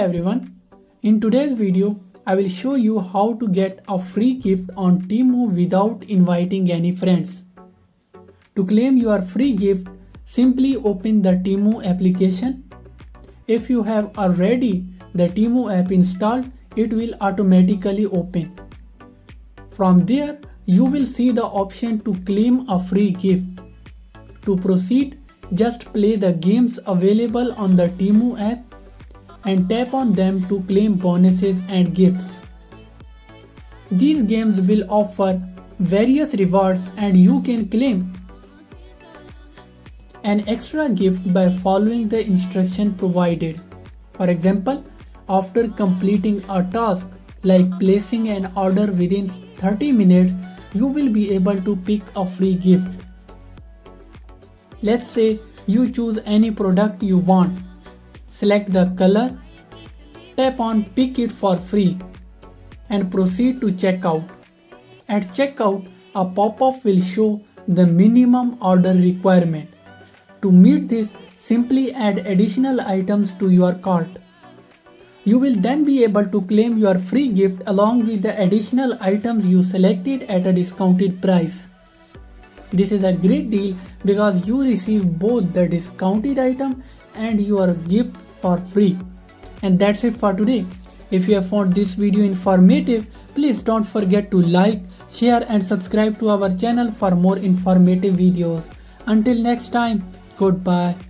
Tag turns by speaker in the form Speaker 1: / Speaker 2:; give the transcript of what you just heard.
Speaker 1: Everyone, in today's video I will show you how to get a free gift on Temu without inviting any friends. To claim your free gift, simply open the Temu application. If you have already the Temu app installed, it will automatically open. From there, you will see the option to claim a free gift. To proceed, just play the games available on the Temu app and tap on them to claim bonuses and gifts. These games will offer various rewards and you can claim an extra gift by following the instruction provided. For example, after completing a task like placing an order within 30 minutes, you will be able to pick a free gift. Let's say you choose any product you want. Select the color, tap on pick it for free and proceed to checkout. At checkout, a pop-up will show the minimum order requirement. To meet this, simply add additional items to your cart. You will then be able to claim your free gift along with the additional items you selected at a discounted price. This is a great deal because you receive both the discounted item and your gift for free. And that's it for today. If you have found this video informative, please don't forget to like, share and subscribe to our channel for more informative videos. Until next time, goodbye.